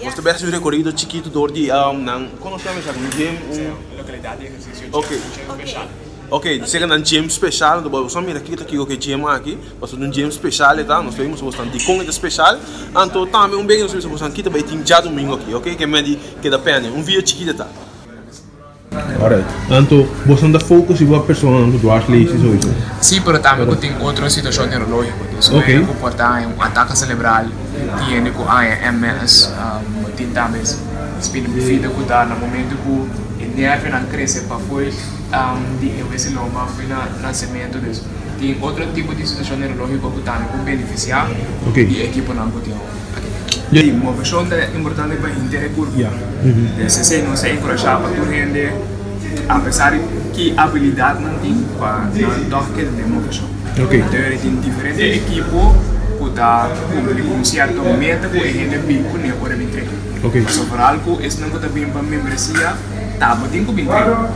Você vai fazer um recorrido chiquito door de como chama isso? Um gym, localidade de exercício. Ok. Ok, chega num gym especial, do bolso mira aqui o que gym aqui, mas um gym especial tá, nós temos bastante com especial, então também bem nós temos bastante aqui também tem já domingo aqui, ok? Que me di que da pena, vídeo chiquito tá. Alright. Então, você anda foco em uma pessoa no do Ashley isso. Sim, pero também tem outra situação neurológica, isso okay. Comportar um ataque cerebral, tem com AMS, tem também vida que dá no momento que o nervo não cresce para foi de esse loma foi no nascimento disso. Tem outro tipo de situação neurológica que também pode beneficiar e a equipe não pode ter. Uma pessoa é importante para entender curva. Se não se encorajar para tu render, apesar que a habilidade não tem, para não toque de uma pessoa. Então, tem diferentes equipes que está com um certo meta que rende bem com ele por entrega. Mas por algo, isso não está bem para membresia, tá, mas tem que bem treino.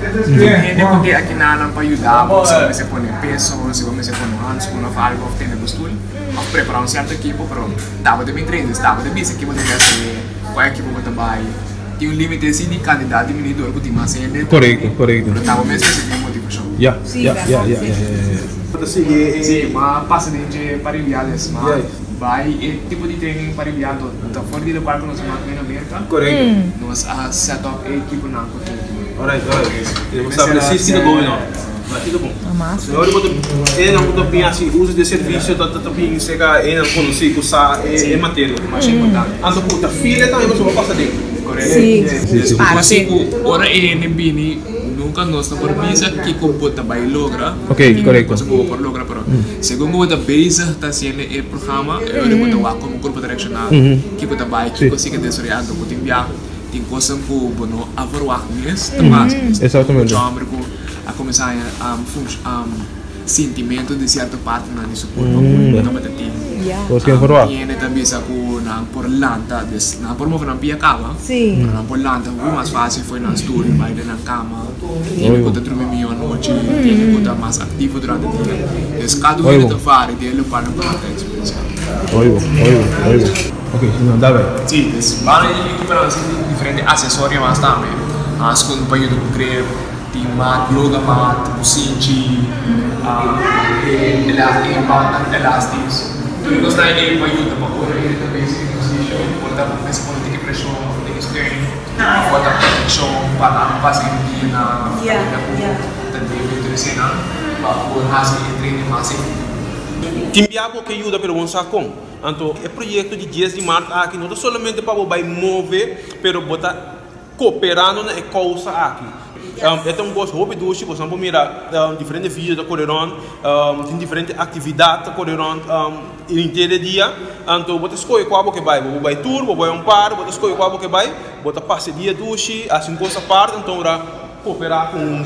Rende que aqui não para ajudar, se você põe peso, se você põe hands, se você faz algo que tem na postura, a preparar um certo equipo, pronto. Tá, mas bem treino, tá, mas bem essa equipe deve ser, qual equipe que trabalha. Tem um limite assim de candidato e menino que tem mais ainda. Correto. Tá, mas mesmo assim tem motivação. Sim, mas passa de parilhadas, mas vai tipo de treino parilhado, tá fora do quarto nós vamos na América. Correto. Nós set up a equipe não com alright. Você sabe se isso não é não. Tudo bom. Senhor, eu não vou ter assim uso de serviço, tá bem, chega, eu não consigo usar é matéria, mas é importante. Ando puta filha também você vai passar dentro. Sim. Assim, ora NBN nunca nós não permisa que computa vai logra. Correto. Você pode logra pero segundo o da base está sendo o programa, eu devo dar como grupo direcional que pode vai que consiga desoriar do pode enviar tem coisa que bueno avroar mesmo, mas exatamente. A começar a sentimento de certa parte na nisso por não bater Você quer falar? E ainda também saco na por lanta, na por mover na pia cama. Sim. Na por lanta, o mais fácil foi na estúdio, vai na cama. Ele pode dormir melhor à noite, ele pode estar mais ativo durante o dia. Então, cada um está fora dele para não ter experiência. Ok, não dá bem. Sim, vale recuperar diferentes acessórios mais também. As coisas para ajudar a criar tem mat, yoga mat, cinti, elásticos. Tudo isso daí para ajudar para correr também esse exercício, para dar essa política de pressão, de externo, para dar proteção, para não passar em dia na para poder fazer treino mais Timbiabo que ajuda pelo bom sacom. Então, é projeto de 10 de março aqui, não é somente para vai mover, pero botar cooperando na causa aqui. Então, gosto hobby do você pode mirar diferentes vídeos da Coreron, tem diferentes atividades da Coreron inteiro dia. Então, você escolhe qual que vai tour, vai par, você escolhe qual que vai, você passa dia do você, assim coisa parte, então para cooperar com um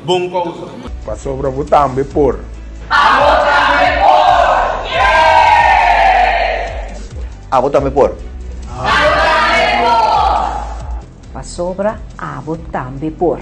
bom causa. Passou para votar me por. Votame por. Pasobra, votambe por.